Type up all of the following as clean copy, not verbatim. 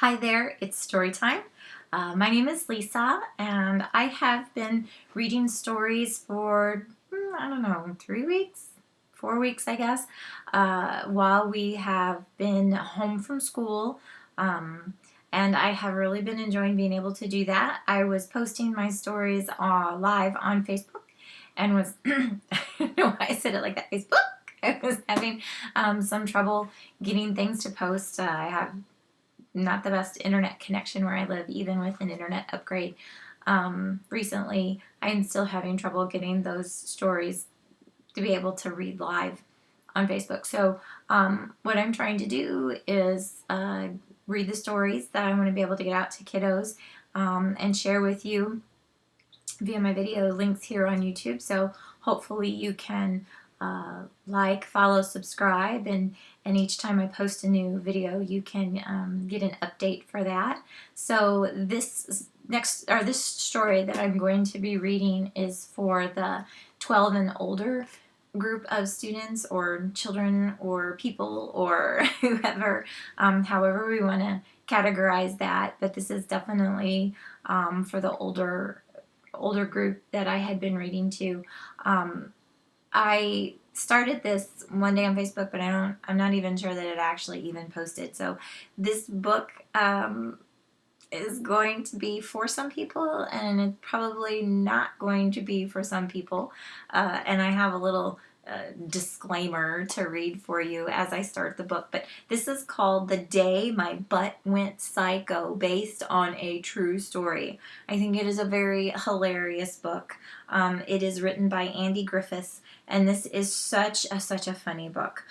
Hi there, it's story time. My name is Lisa, and I have been reading stories for, I don't know, 3 weeks, 4 weeks, I guess, while we have been home from school. Um, and I have really been enjoying being able to do that. I was posting my stories live on Facebook and was, I don't know why I said it like that, Facebook. I was having some trouble getting things to post. I have not the best internet connection where I live, even with an internet upgrade. Recently, I'm still having trouble getting those stories to be able to read live on Facebook. So, what I'm trying to do is read the stories that I want to be able to get out to kiddos and share with you via my video links here on YouTube. So, hopefully, you can like, follow, subscribe, and each time I post a new video, you can get an update for that. So this story that I'm going to be reading is for the 12 and older group of students or children or people or whoever, however we want to categorize that. But this is definitely for the older group that I had been reading to. I started this one day on Facebook, but I'm not even sure that it actually even posted. So this book is going to be for some people, and it's probably not going to be for some people. And I have a little disclaimer to read for you as I start the book. But this is called The Day My Butt Went Psycho, based on a true story. I think it is a very hilarious book. It is written by Andy Griffiths, and this is such a funny book.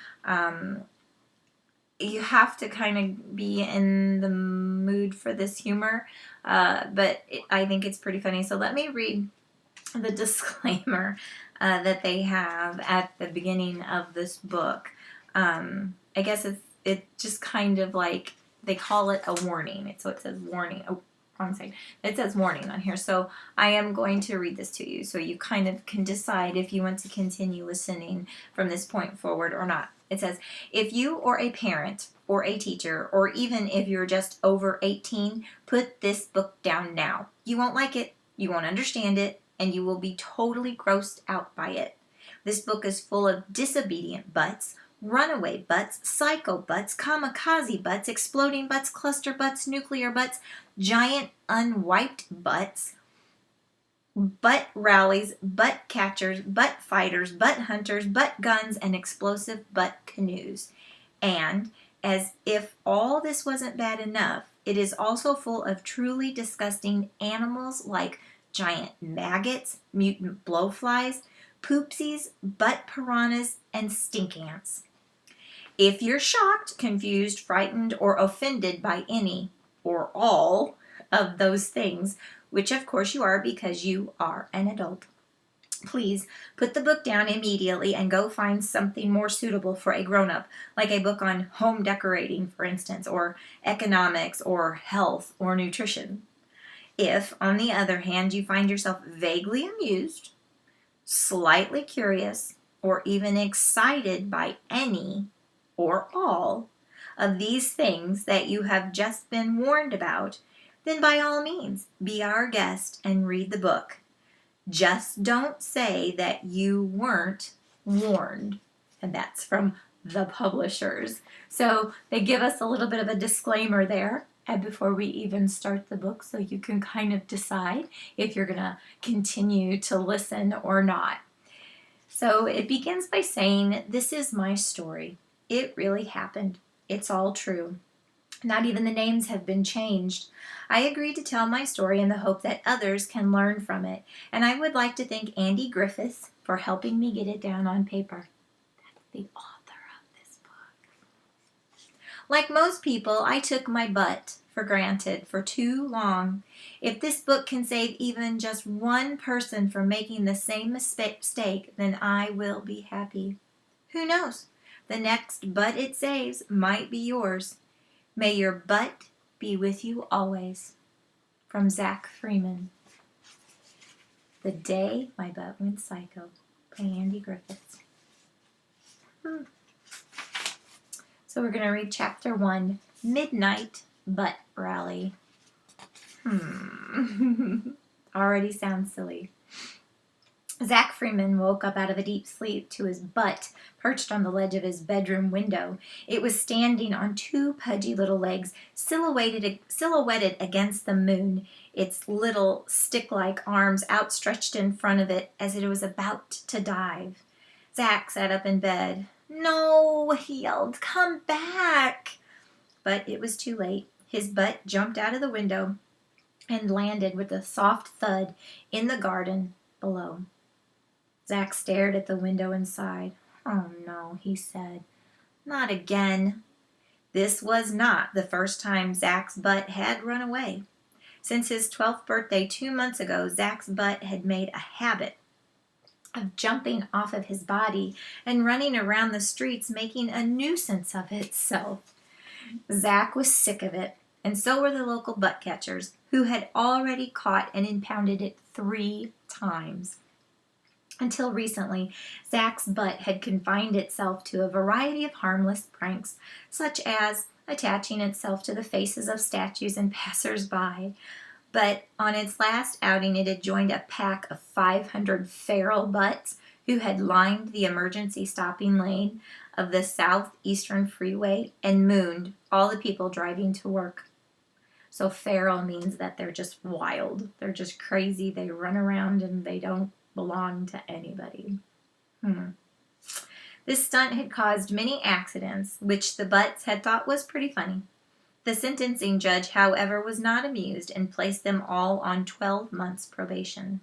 You have to kind of be in the mood for this humor, but I think it's pretty funny. So let me read the disclaimer that they have at the beginning of this book. I guess it's just kind of like they call it a warning. So it says warning. Oh, wrong side. It says warning on here. So I am going to read this to you so you kind of can decide if you want to continue listening from this point forward or not. It says, if you or a parent or a teacher, or even if you're just over 18, put this book down now. You won't like it, you won't understand it, and you will be totally grossed out by it. This book is full of disobedient butts, runaway butts, psycho butts, kamikaze butts, exploding butts, cluster butts, nuclear butts, giant unwiped butts, butt rallies, butt catchers, butt fighters, butt hunters, butt guns, and explosive butt canoes. And as if all this wasn't bad enough, it is also full of truly disgusting animals like giant maggots, mutant blowflies, poopsies, butt piranhas, and stink ants. If you're shocked, confused, frightened, or offended by any or all of those things, which of course you are because you are an adult, please put the book down immediately and go find something more suitable for a grown-up, like a book on home decorating, for instance, or economics, or health, or nutrition. If, on the other hand, you find yourself vaguely amused, slightly curious, or even excited by any or all of these things that you have just been warned about, then by all means, be our guest and read the book. Just don't say that you weren't warned. And that's from the publishers. So they give us a little bit of a disclaimer there before we even start the book, so you can kind of decide if you're going to continue to listen or not. So it begins by saying, "This is my story. It really happened. It's all true. Not even the names have been changed. I agreed to tell my story in the hope that others can learn from it, and I would like to thank Andy Griffiths for helping me get it down on paper." That's the author of this book. "Like most people, I took my butt for granted for too long. If this book can save even just one person from making the same mistake, then I will be happy. Who knows? The next butt it saves might be yours. May your butt be with you always." From Zach Freeman. The Day My Butt Went Psycho by Andy Griffiths. So we're going to read chapter 1, Midnight butt rally. Already sounds silly. Zach Freeman woke up out of a deep sleep to his butt perched on the ledge of his bedroom window. It was standing on two pudgy little legs, silhouetted against the moon, its little stick-like arms outstretched in front of it as it was about to dive. Zach sat up in bed. "No," he yelled, "come back." But it was too late. His butt jumped out of the window and landed with a soft thud in the garden below. Zach stared at the window and sighed. "Oh no," he said. "Not again." This was not the first time Zach's butt had run away. Since his 12th birthday 2 months ago, Zach's butt had made a habit of jumping off of his body and running around the streets, making a nuisance of itself. Zach was sick of it, and so were the local butt catchers, who had already caught and impounded it 3 times. Until recently, Zach's butt had confined itself to a variety of harmless pranks, such as attaching itself to the faces of statues and passers-by. But on its last outing, it had joined a pack of 500 feral butts who had lined the emergency stopping lane of the southeastern freeway and mooned all the people driving to work. So feral means that they're just wild. They're just crazy. They run around and they don't belong to anybody. This stunt had caused many accidents, which the butts had thought was pretty funny. The sentencing judge, however, was not amused and placed them all on 12 months probation.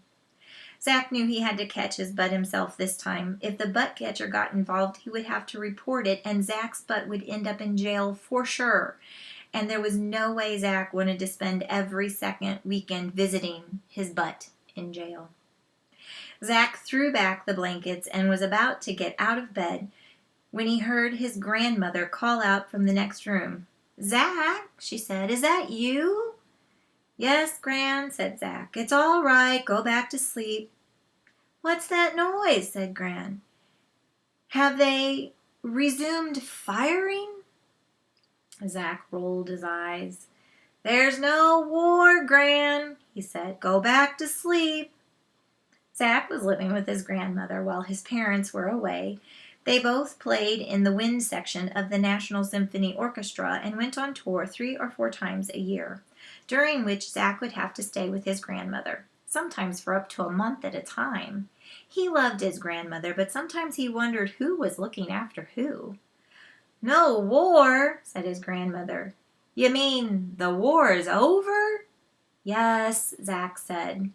Zach knew he had to catch his butt himself this time. If the butt catcher got involved, he would have to report it, and Zach's butt would end up in jail for sure. And there was no way Zach wanted to spend every second weekend visiting his butt in jail. Zach threw back the blankets and was about to get out of bed when he heard his grandmother call out from the next room. "Zach," she said, "is that you?" "Yes, Gran," said Zach. "It's all right. Go back to sleep." "What's that noise?" said Gran. "Have they resumed firing?" Zach rolled his eyes. "There's no war, Gran," he said. "Go back to sleep." Zach was living with his grandmother while his parents were away. They both played in the wind section of the National Symphony Orchestra and went on tour 3 or 4 times a year, during which Zach would have to stay with his grandmother, sometimes for up to a month at a time. He loved his grandmother, but sometimes he wondered who was looking after who. "No war," said his grandmother. "You mean the war is over?" "Yes," Zach said.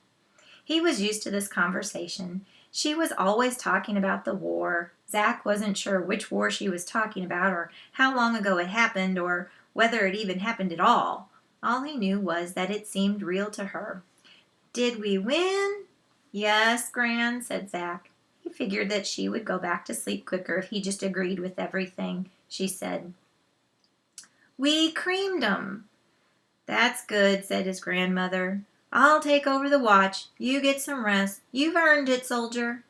He was used to this conversation. She was always talking about the war. Zach wasn't sure which war she was talking about, or how long ago it happened, or whether it even happened at all. All he knew was that it seemed real to her. "Did we win?" "Yes, Gran," said Zach. He figured that she would go back to sleep quicker if he just agreed with everything she said. "We creamed 'em." "That's good," said his grandmother. "I'll take over the watch. You get some rest. You've earned it, soldier."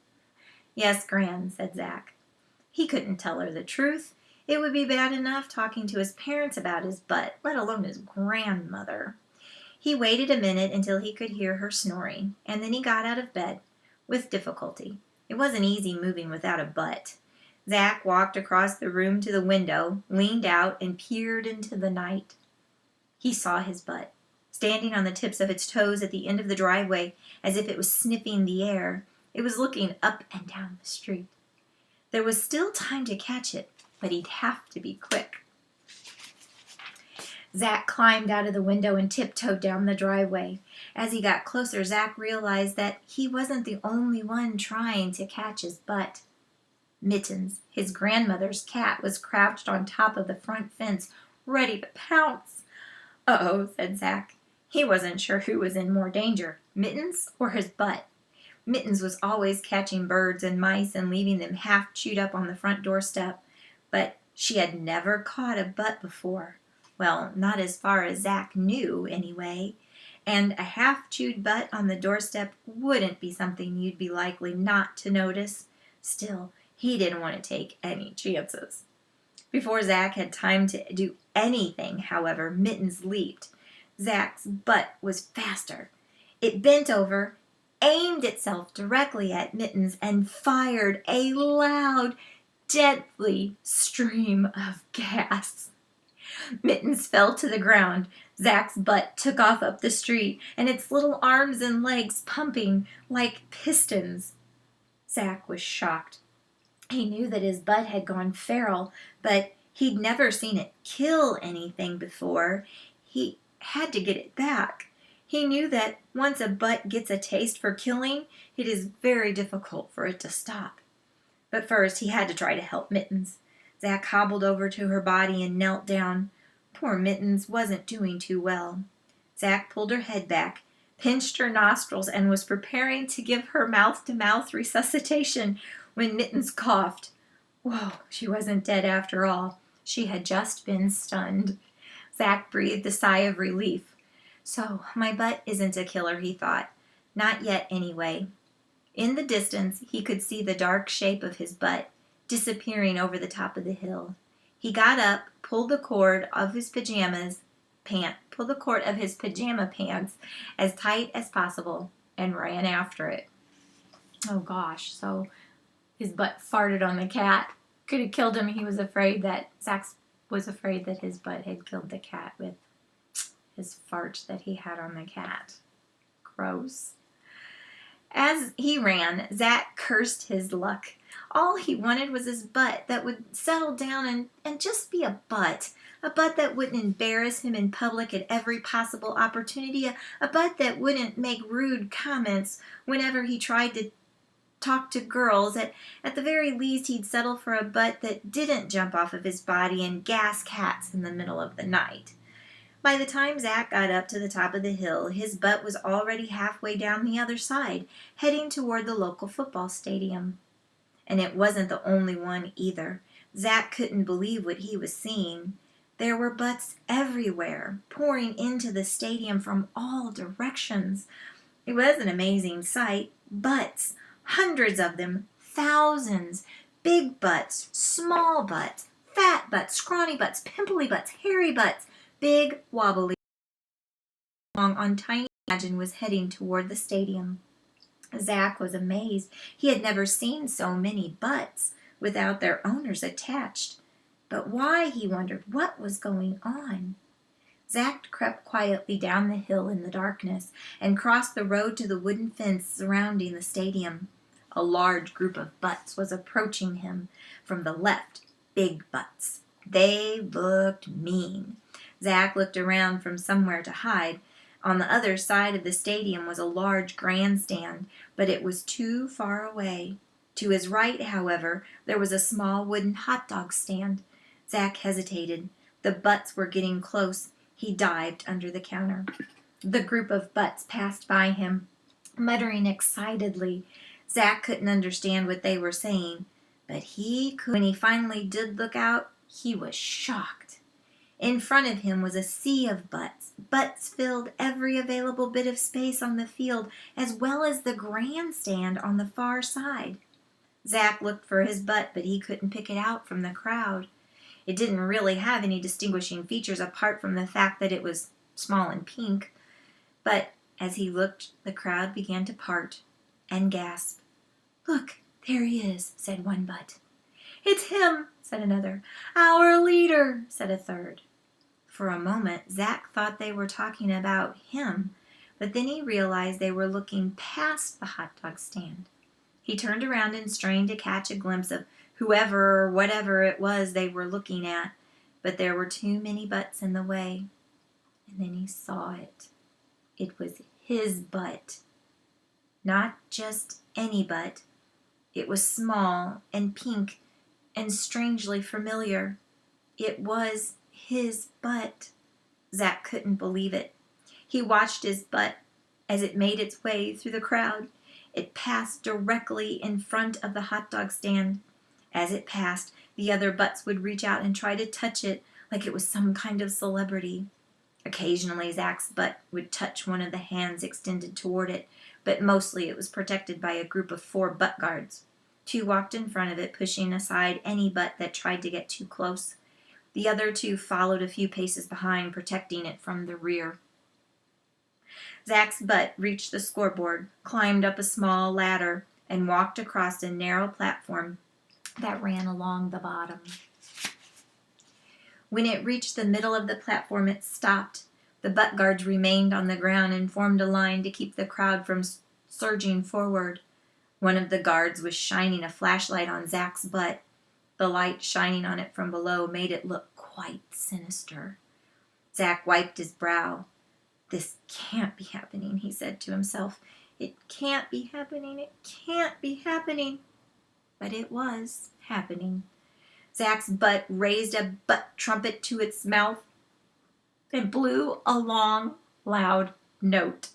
"Yes, Gran," said Zach. He couldn't tell her the truth. It would be bad enough talking to his parents about his butt, let alone his grandmother. He waited a minute until he could hear her snoring, and then he got out of bed, with difficulty. It wasn't easy moving without a butt. Zach walked across the room to the window, leaned out, and peered into the night. He saw his butt, standing on the tips of its toes at the end of the driveway, as if it was sniffing the air. It was looking up and down the street. There was still time to catch it, but he'd have to be quick. Zach climbed out of the window and tiptoed down the driveway. As he got closer, Zach realized that he wasn't the only one trying to catch his butt. Mittens, his grandmother's cat, was crouched on top of the front fence, ready to pounce. "Uh-oh," said Zach. He wasn't sure who was in more danger, Mittens or his butt. Mittens was always catching birds and mice and leaving them half chewed up on the front doorstep, but she had never caught a butt before. Well, not as far as Zach knew, anyway. And a half-chewed butt on the doorstep wouldn't be something you'd be likely not to notice. Still, he didn't want to take any chances. Before Zach had time to do anything, however, Mittens leaped. Zach's butt was faster. It bent over, aimed itself directly at Mittens, and fired a loud, deadly stream of gas. Mittens fell to the ground. Zach's butt took off up the street, and its little arms and legs pumping like pistons. Zach was shocked. He knew that his butt had gone feral, but he'd never seen it kill anything before. He had to get it back. He knew that once a butt gets a taste for killing, it is very difficult for it to stop. But first he had to try to help Mittens. Zach hobbled over to her body and knelt down. Poor Mittens wasn't doing too well. Zach pulled her head back, pinched her nostrils, and was preparing to give her mouth-to-mouth resuscitation when Mittens coughed. Whoa, she wasn't dead after all. She had just been stunned. Zach breathed a sigh of relief. So, my butt isn't a killer, he thought. Not yet, anyway. In the distance, he could see the dark shape of his butt disappearing over the top of the hill. He got up, pulled the cord of his pajama pants as tight as possible, and ran after it. Oh gosh, so his butt farted on the cat. Could have killed him. Zach was afraid that his butt had killed the cat with his fart that he had on the cat. Gross. As he ran, Zach cursed his luck. All he wanted was his butt that would settle down and just be a butt that wouldn't embarrass him in public at every possible opportunity, a butt that wouldn't make rude comments whenever he tried to talk to girls. At the very least, he'd settle for a butt that didn't jump off of his body and gas cats in the middle of the night. By the time Zach got up to the top of the hill, his butt was already halfway down the other side, heading toward the local football stadium. And it wasn't the only one either. Zach couldn't believe what he was seeing. There were butts everywhere, pouring into the stadium from all directions. It was an amazing sight. Butts, hundreds of them, thousands. Big butts, small butts, fat butts, scrawny butts, pimply butts, hairy butts. Big, wobbly, long on tiny Imagine was heading toward the stadium. Zach was amazed. He had never seen so many butts without their owners attached. But why, he wondered, what was going on? Zach crept quietly down the hill in the darkness and crossed the road to the wooden fence surrounding the stadium. A large group of butts was approaching him from the left. Big butts. They looked mean. Zach looked around from somewhere to hide. On the other side of the stadium was a large grandstand, but it was too far away. To his right, however, there was a small wooden hot dog stand. Zach hesitated. The butts were getting close. He dived under the counter. The group of butts passed by him, muttering excitedly. Zach couldn't understand what they were saying, but he could. When he finally did look out, he was shocked. In front of him was a sea of butts. Butts filled every available bit of space on the field, as well as the grandstand on the far side. Zach looked for his butt, but he couldn't pick it out from the crowd. It didn't really have any distinguishing features apart from the fact that it was small and pink. But as he looked, the crowd began to part and gasp. "Look, there he is," said one butt. "It's him," said another. "Our leader," said a third. For a moment, Zach thought they were talking about him, but then he realized they were looking past the hot dog stand. He turned around and strained to catch a glimpse of whoever or whatever it was they were looking at, but there were too many butts in the way. And then he saw it. It was his butt. Not just any butt. It was small and pink and strangely familiar. It was his butt. Zach couldn't believe it. He watched his butt as it made its way through the crowd. It passed directly in front of the hot dog stand. As it passed, the other butts would reach out and try to touch it like it was some kind of celebrity. Occasionally, Zach's butt would touch one of the hands extended toward it, but mostly it was protected by a group of 4 butt guards. 2 walked in front of it, pushing aside any butt that tried to get too close. The other two followed a few paces behind, protecting it from the rear. Zach's butt reached the scoreboard, climbed up a small ladder, and walked across a narrow platform that ran along the bottom. When it reached the middle of the platform, it stopped. The butt guards remained on the ground and formed a line to keep the crowd from surging forward. One of the guards was shining a flashlight on Zach's butt. The light shining on it from below made it look quite sinister. Zach wiped his brow. "This can't be happening," he said to himself. "It can't be happening. It can't be happening." But it was happening. Zach's butt raised a butt trumpet to its mouth and blew a long, loud note.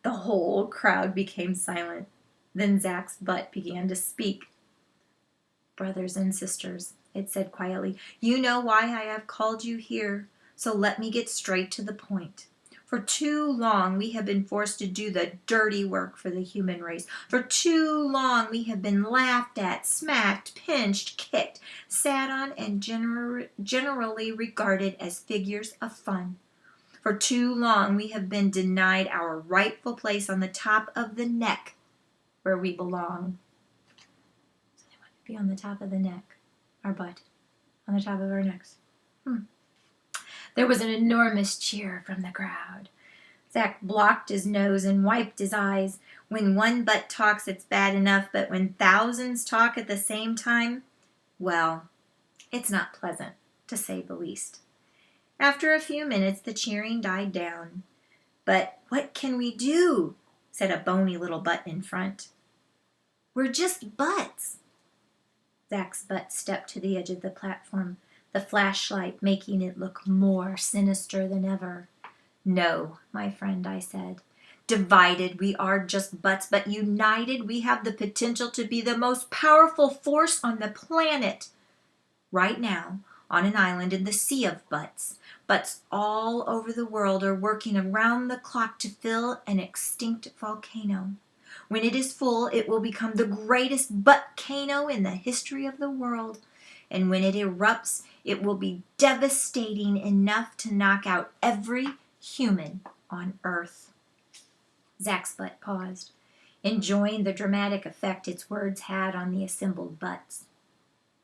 The whole crowd became silent. Then Zach's butt began to speak. "Brothers and sisters," it said quietly, "you know why I have called you here, so let me get straight to the point. For too long we have been forced to do the dirty work for the human race. For too long we have been laughed at, smacked, pinched, kicked, sat on, and generally regarded as figures of fun. For too long we have been denied our rightful place on the top of the neck where we belong." So they want to be on the top of the neck, our butt, on the top of our necks. There was an enormous cheer from the crowd. Zach blocked his nose and wiped his eyes. When one butt talks, it's bad enough, but when thousands talk at the same time, well, it's not pleasant, to say the least. After a few minutes, the cheering died down. "But what can we do?" said a bony little butt in front. "We're just butts." Zach's butt stepped to the edge of the platform, the flashlight making it look more sinister than ever. "No, my friend," I said. "Divided, we are just butts, but united, we have the potential to be the most powerful force on the planet. Right now, on an island in the sea of butts, butts all over the world are working around the clock to fill an extinct volcano. When it is full, it will become the greatest butt-cano in the history of the world. And when it erupts, it will be devastating enough to knock out every human on Earth." Zach's butt paused, enjoying the dramatic effect its words had on the assembled butts.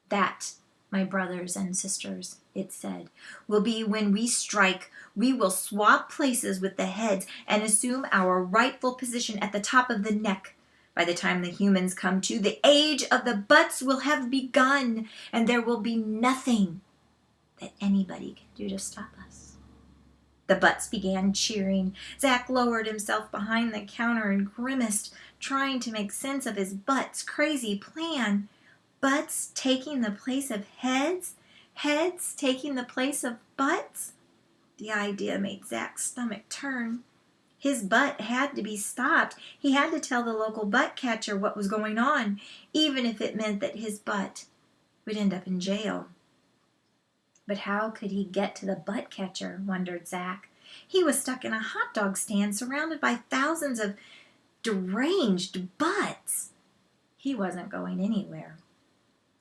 "That, my brothers and sisters," it said, "will be when we strike. We will swap places with the heads and assume our rightful position at the top of the neck. By the time the humans come to, the age of the butts will have begun, and there will be nothing that anybody can do to stop us." The butts began cheering. Zach lowered himself behind the counter and grimaced, trying to make sense of his butt's crazy plan. Butts taking the place of heads? Heads taking the place of butts? The idea made Zach's stomach turn. His butt had to be stopped. He had to tell the local butt catcher what was going on, even if it meant that his butt would end up in jail. But how could he get to the butt catcher, wondered Zach. He was stuck in a hot dog stand surrounded by thousands of deranged butts. He wasn't going anywhere.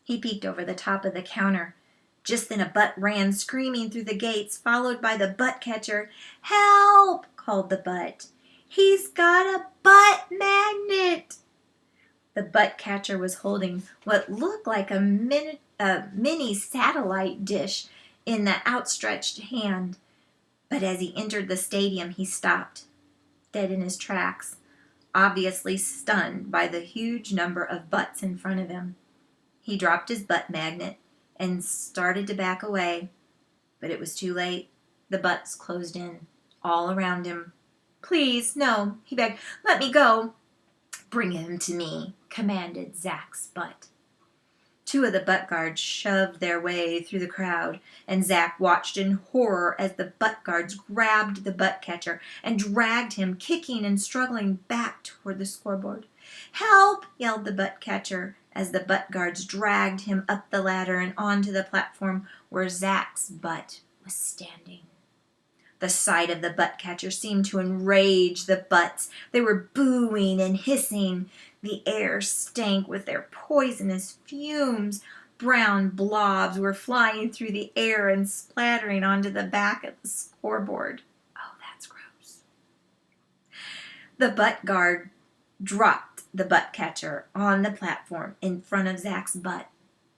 He peeked over the top of the counter. Just then a butt ran screaming through the gates, followed by the butt catcher. "Help!" called the butt. "He's got a butt magnet!" The butt catcher was holding what looked like a mini satellite dish in the outstretched hand. But as he entered the stadium, he stopped, dead in his tracks, obviously stunned by the huge number of butts in front of him. He dropped his butt magnet and started to back away, but it was too late. The butts closed in all around him. "Please, no," he begged. "Let me go." "Bring him to me," commanded Zach's butt. Two of the butt guards shoved their way through the crowd, and Zach watched in horror as the butt guards grabbed the butt catcher and dragged him, kicking and struggling, back toward the scoreboard. "Help!" yelled the butt catcher as the butt guards dragged him up the ladder and onto the platform where Zach's butt was standing. The sight of the butt catcher seemed to enrage the butts. They were booing and hissing. The air stank with their poisonous fumes. Brown blobs were flying through the air and splattering onto the back of the scoreboard. Oh, that's gross. The butt guard dropped the butt catcher on the platform in front of Zach's butt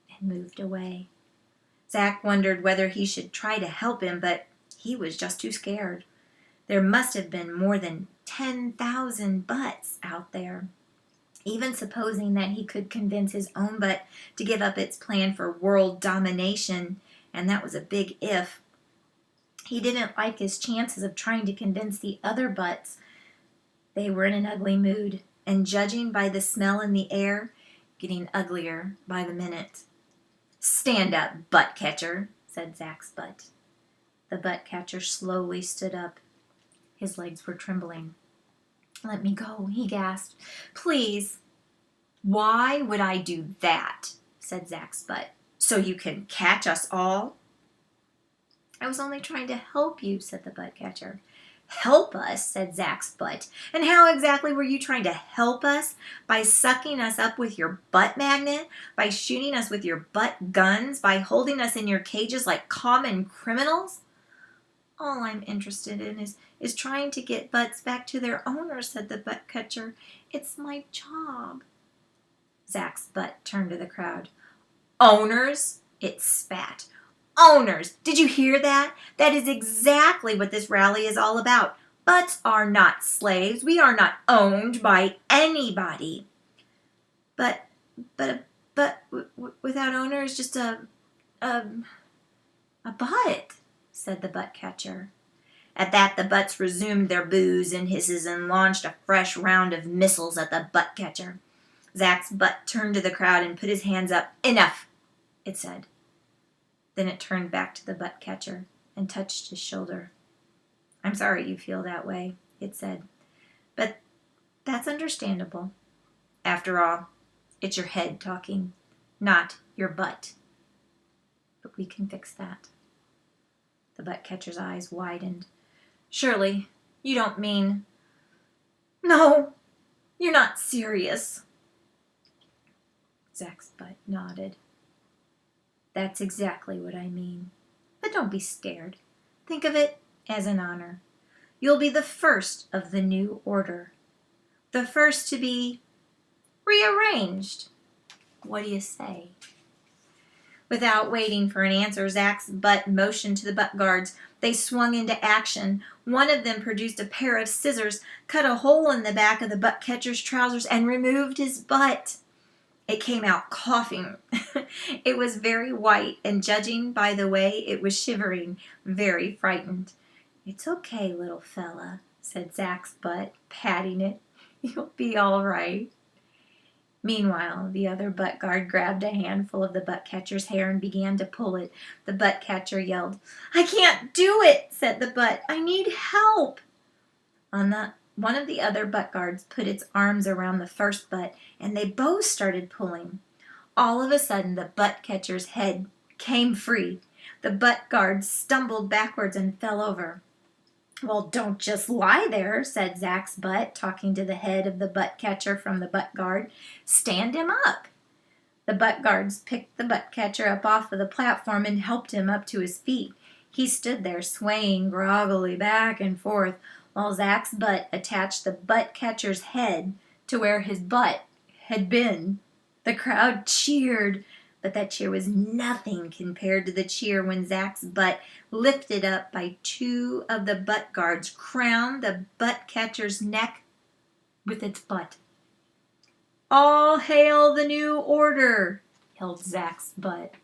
and moved away. Zach wondered whether he should try to help him, but he was just too scared. There must have been more than 10,000 butts out there. Even supposing that he could convince his own butt to give up its plan for world domination, and that was a big if, he didn't like his chances of trying to convince the other butts. They were in an ugly mood, and judging by the smell in the air, getting uglier by the minute. "Stand up, butt catcher," said Zach's butt. The butt catcher slowly stood up. His legs were trembling. "Let me go," he gasped. "Please." "Why would I do that?" said Zach's butt. "So you can catch us all?" "I was only trying to help you," said the butt catcher. "Help us?" said Zach's butt. "And how exactly were you trying to help us? By sucking us up with your butt magnet? By shooting us with your butt guns? By holding us in your cages like common criminals?" "All I'm interested in is trying to get butts back to their owners," said the butt catcher. "It's my job." Zach's butt turned to the crowd. "Owners?" it spat. "Owners! Did you hear that? That is exactly what this rally is all about. Butts are not slaves. We are not owned by anybody." But without owners, just a butt," said the butt catcher. At that, the butts resumed their boos and hisses and launched a fresh round of missiles at the butt catcher. Zach's butt turned to the crowd and put his hands up. "Enough," it said. Then it turned back to the butt catcher and touched his shoulder. "I'm sorry you feel that way," it said. "But that's understandable. After all, it's your head talking, not your butt. But we can fix that." The butt catcher's eyes widened. "Surely, you don't mean..." "No, you're not serious." Zach's butt nodded. "That's exactly what I mean. But don't be scared. Think of it as an honor. You'll be the first of the new order. The first to be rearranged. What do you say?" Without waiting for an answer, Zach's butt motioned to the butt guards. They swung into action. One of them produced a pair of scissors, cut a hole in the back of the butt catcher's trousers, and removed his butt. It came out coughing. It was very white, and judging by the way it was shivering, very frightened. "It's okay, little fella," said Zach's butt, patting it. "You'll be all right." Meanwhile, the other butt guard grabbed a handful of the butt catcher's hair and began to pull it. The butt catcher yelled. "I can't do it," said the butt. "I need help." One of the other butt guards put its arms around the first butt, and they both started pulling. All of a sudden, the butt catcher's head came free. The butt guard stumbled backwards and fell over. "Well, don't just lie there," said Zach's butt, talking to the head of the butt catcher from the butt guard. "Stand him up." The butt guards picked the butt catcher up off of the platform and helped him up to his feet. He stood there swaying groggily back and forth, while Zach's butt attached the butt catcher's head to where his butt had been. The crowd cheered, but that cheer was nothing compared to the cheer when Zach's butt, lifted up by two of the butt guards, crowned the butt catcher's neck with its butt. "All hail the new order," yelled Zach's butt.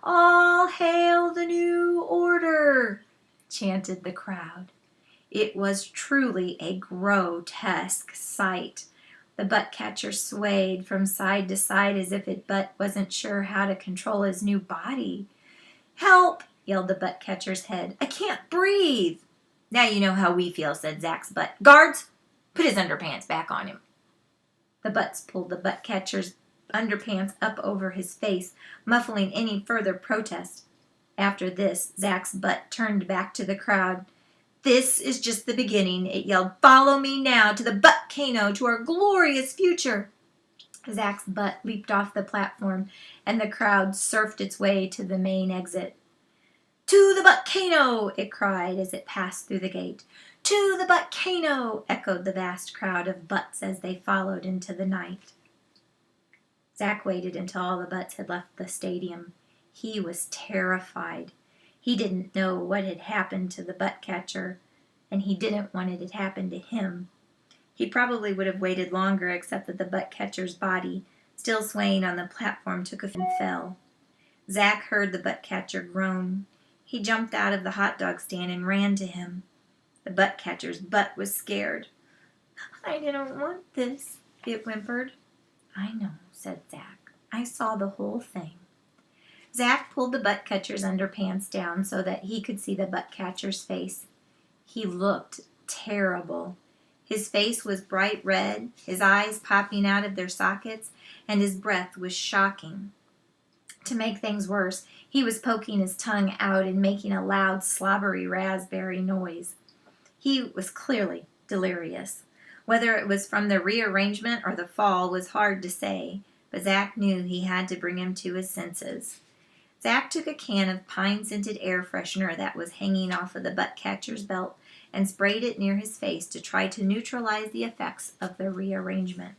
"All hail the new order," chanted the crowd. It was truly a grotesque sight. The butt catcher swayed from side to side as if it but wasn't sure how to control his new body. "Help!" yelled the butt catcher's head. "I can't breathe." "Now you know how we feel," said Zach's butt. "Guards, put his underpants back on him." The butts pulled the butt catcher's underpants up over his face, muffling any further protest. After this, Zach's butt turned back to the crowd. "This is just the beginning," it yelled. "Follow me now to the butt-cano, to our glorious future." Zach's butt leaped off the platform, and the crowd surfed its way to the main exit. "To the Butt-cano!" it cried as it passed through the gate. "To the Butt-cano!" echoed the vast crowd of butts as they followed into the night. Zach waited until all the butts had left the stadium. He was terrified. He didn't know what had happened to the butt catcher, and he didn't want it to happen to him. He probably would have waited longer, except that the butt catcher's body, still swaying on the platform, took a and fell. Zach heard the butt catcher groan. He jumped out of the hot dog stand and ran to him. The butt catcher's butt was scared. "I didn't want this," it whimpered. "I know," said Zach. "I saw the whole thing." Zach pulled the butt catcher's underpants down so that he could see the butt catcher's face. He looked terrible. His face was bright red, his eyes popping out of their sockets, and his breath was shocking. To make things worse, he was poking his tongue out and making a loud, slobbery raspberry noise. He was clearly delirious. Whether it was from the rearrangement or the fall was hard to say, but Zach knew he had to bring him to his senses. Zach took a can of pine-scented air freshener that was hanging off of the butt catcher's belt and sprayed it near his face to try to neutralize the effects of the rearrangement.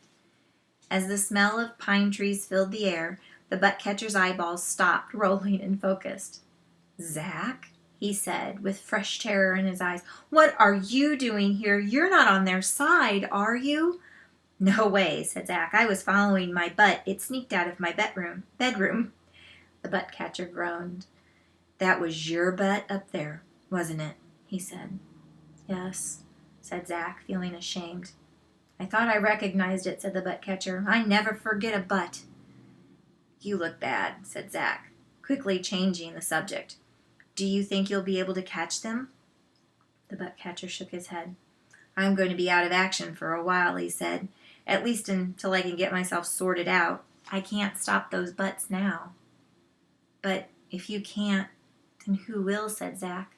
As the smell of pine trees filled the air, the butt catcher's eyeballs stopped rolling and focused. "Zach," he said, with fresh terror in his eyes, "what are you doing here? You're not on their side, are you?" "No way," said Zach. "I was following my butt. It sneaked out of my bedroom." The butt catcher groaned. "That was your butt up there, wasn't it?" he said. "Yes," said Zach, feeling ashamed. "I thought I recognized it," said the butt catcher. "I never forget a butt." "You look bad," said Zach, quickly changing the subject. "Do you think you'll be able to catch them?" The butt catcher shook his head. "I'm going to be out of action for a while," he said. "At least until I can get myself sorted out. I can't stop those butts now." "But if you can't, then who will?" said Zach.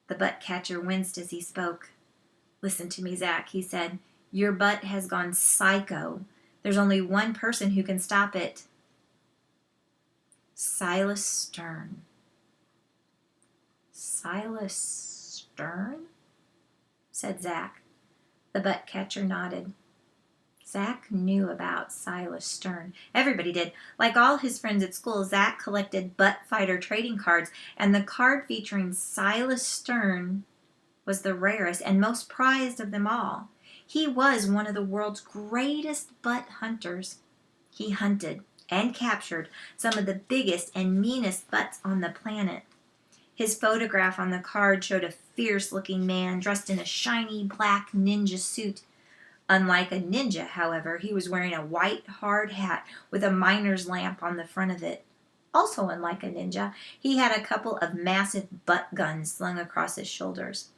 The butt catcher winced as he spoke. "Listen to me, Zach," he said. "Your butt has gone psycho. There's only one person who can stop it. Silas Stern." "Silas Stern?" said Zach. The butt catcher nodded. Zach knew about Silas Stern. Everybody did. Like all his friends at school, Zach collected butt fighter trading cards, and the card featuring Silas Stern was the rarest and most prized of them all. He was one of the world's greatest butt hunters. He hunted and captured some of the biggest and meanest butts on the planet. His photograph on the card showed a fierce-looking man dressed in a shiny black ninja suit. Unlike a ninja, however, he was wearing a white hard hat with a miner's lamp on the front of it. Also unlike a ninja, he had a couple of massive butt guns slung across his shoulders.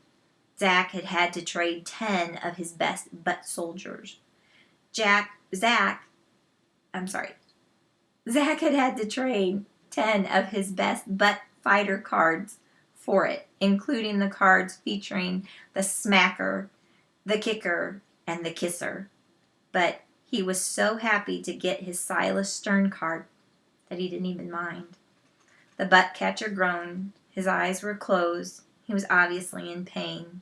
Zach had to trade 10 of his best butt soldiers. Zach had to trade 10 of his best butt fighter cards for it, including the cards featuring the smacker, the kicker, and the kisser. But he was so happy to get his Silas Stern card that he didn't even mind. The butt catcher groaned. His eyes were closed. He was obviously in pain.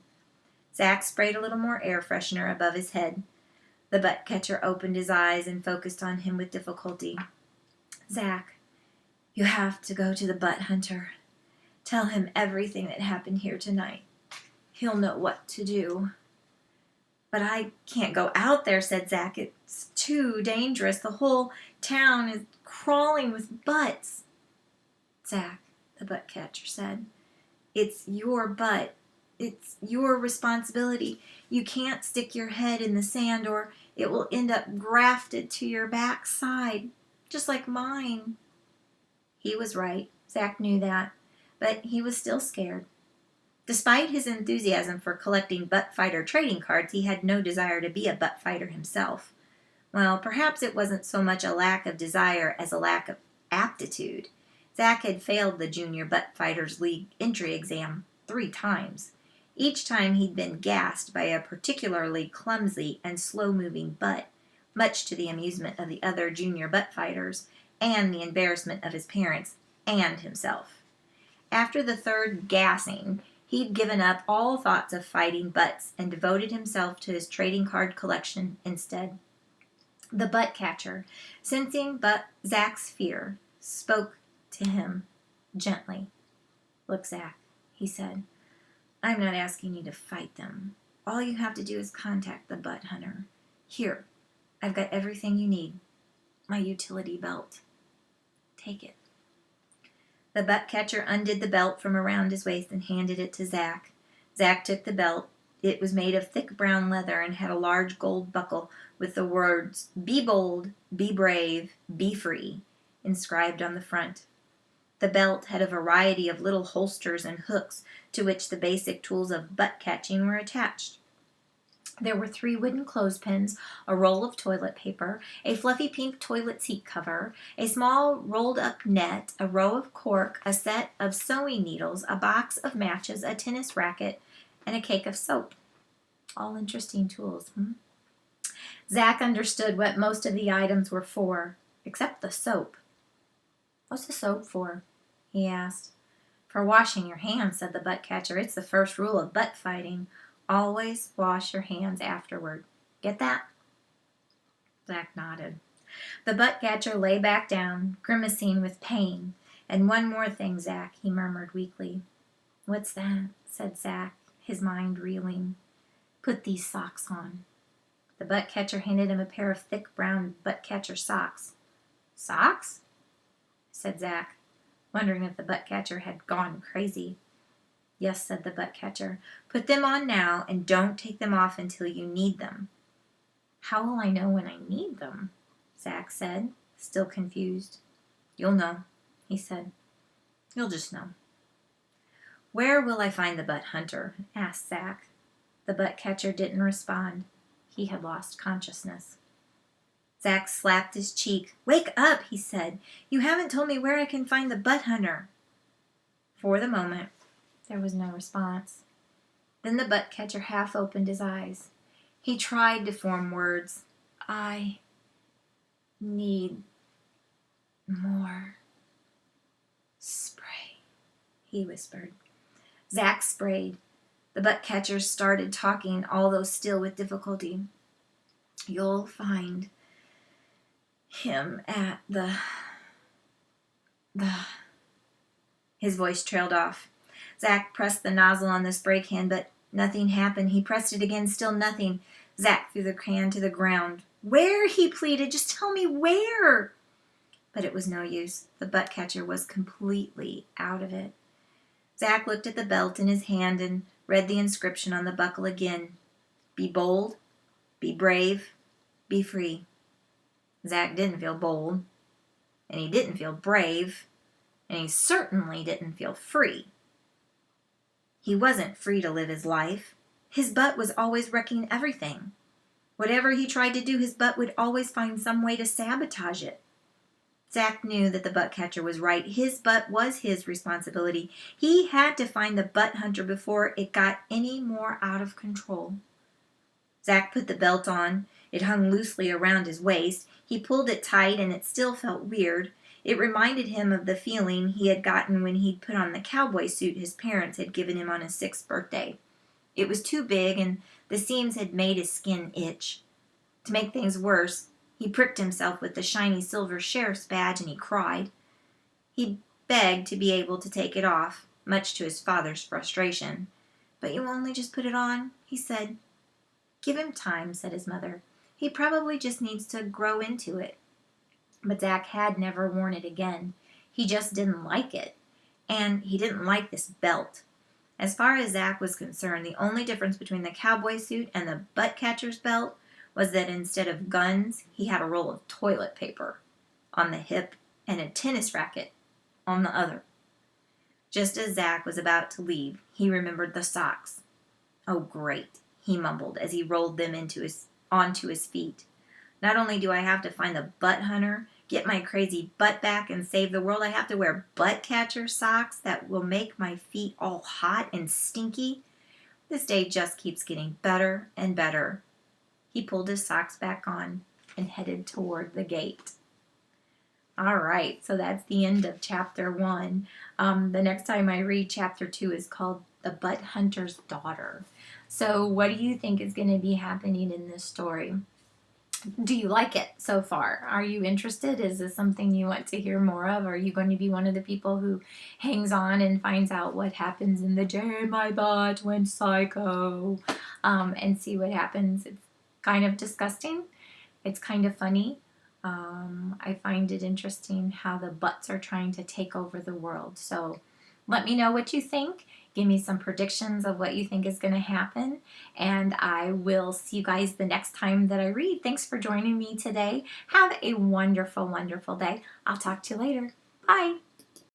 Zach sprayed a little more air freshener above his head. The butt catcher opened his eyes and focused on him with difficulty. "Zach, you have to go to the butt hunter. Tell him everything that happened here tonight. He'll know what to do." "But I can't go out there," said Zach. "It's too dangerous. The whole town is crawling with butts." "Zach," the butt catcher said, "it's your butt. It's your responsibility. You can't stick your head in the sand or it will end up grafted to your backside, just like mine." He was right. Zach knew that, but he was still scared. Despite his enthusiasm for collecting butt fighter trading cards, he had no desire to be a butt fighter himself. Well, perhaps it wasn't so much a lack of desire as a lack of aptitude. Zach had failed the Junior Butt Fighters League entry exam 3 times. Each time he'd been gassed by a particularly clumsy and slow-moving butt, much to the amusement of the other junior butt fighters and the embarrassment of his parents and himself. After the third gassing, he'd given up all thoughts of fighting butts and devoted himself to his trading card collection instead. The butt catcher, sensing Zach's fear, spoke to him gently. "Look, Zach," he said, "I'm not asking you to fight them. All you have to do is contact the butt hunter. Here, I've got everything you need. My utility belt. Take it." The butt catcher undid the belt from around his waist and handed it to Zach. Zach took the belt. It was made of thick brown leather and had a large gold buckle with the words "Be bold, be brave, be free" inscribed on the front. The belt had a variety of little holsters and hooks to which the basic tools of butt catching were attached. There were 3 wooden clothespins, a roll of toilet paper, a fluffy pink toilet seat cover, a small rolled-up net, a row of cork, a set of sewing needles, a box of matches, a tennis racket, and a cake of soap. All interesting tools. Zach understood what most of the items were for, except the soap. "What's the soap for?" he asked. "For washing your hands," said the butt catcher. "It's the first rule of butt fighting. Always wash your hands afterward. Get that?" Zach nodded. The butt catcher lay back down, grimacing with pain. "And one more thing, Zach," he murmured weakly. "What's that?" said Zach, his mind reeling. "Put these socks on." The butt catcher handed him a pair of thick brown butt catcher socks. "Socks?" said Zach, wondering if the butt catcher had gone crazy. "Yes," said the butt catcher. "Put them on now and don't take them off until you need them." "How will I know when I need them?" Zach said, still confused. "You'll know," he said. "You'll just know." "Where will I find the butt hunter?" asked Zach. The butt catcher didn't respond. He had lost consciousness. Zach slapped his cheek. "Wake up," he said. "You haven't told me where I can find the butt hunter." For the moment, there was no response. Then the butt catcher half opened his eyes. He tried to form words. "I need more spray," he whispered. Zach sprayed. The butt catcher started talking, although still with difficulty. "You'll find him at the... His voice trailed off. Zach pressed the nozzle on the spray can, but nothing happened. He pressed it again, still nothing. Zach threw the can to the ground. "Where?" he pleaded. "Just tell me where." But it was no use. The butt catcher was completely out of it. Zach looked at the belt in his hand and read the inscription on the buckle again. "Be bold, be brave, be free." Zach didn't feel bold, and he didn't feel brave, and he certainly didn't feel free. He wasn't free to live his life. His butt was always wrecking everything. Whatever he tried to do, his butt would always find some way to sabotage it. Zach knew that the butt catcher was right. His butt was his responsibility. He had to find the butt hunter before it got any more out of control. Zach put the belt on. It hung loosely around his waist. He pulled it tight, and it still felt weird. It reminded him of the feeling he had gotten when he'd put on the cowboy suit his parents had given him on his 6th birthday. It was too big, and the seams had made his skin itch. To make things worse, he pricked himself with the shiny silver sheriff's badge, and he cried. He begged to be able to take it off, much to his father's frustration. "But you only just put it on," he said. "Give him time," said his mother. "He probably just needs to grow into it." But Zach had never worn it again. He just didn't like it. And he didn't like this belt. As far as Zach was concerned, the only difference between the cowboy suit and the butt catcher's belt was that instead of guns, he had a roll of toilet paper on the hip and a tennis racket on the other. Just as Zach was about to leave, he remembered the socks. "Oh, great," he mumbled as he rolled them onto his feet. "Not only do I have to find the butt hunter, get my crazy butt back, and save the world, I have to wear butt catcher socks that will make my feet all hot and stinky. This day just keeps getting better and better." He pulled his socks back on. and headed toward the gate. All right, so that's the end of chapter 1. The next time I read chapter 2 is called The Butt Hunter's Daughter. So what do you think is going to be happening in this story? Do you like it so far? Are you interested? Is this something you want to hear more of? Are you going to be one of the people who hangs on and finds out what happens in the day my butt went psycho, and see what happens? It's kind of disgusting. It's kind of funny. I find it interesting how the butts are trying to take over the world. So let me know what you think. Give me some predictions of what you think is going to happen. And I will see you guys the next time that I read. Thanks for joining me today. Have a wonderful, wonderful day. I'll talk to you later. Bye.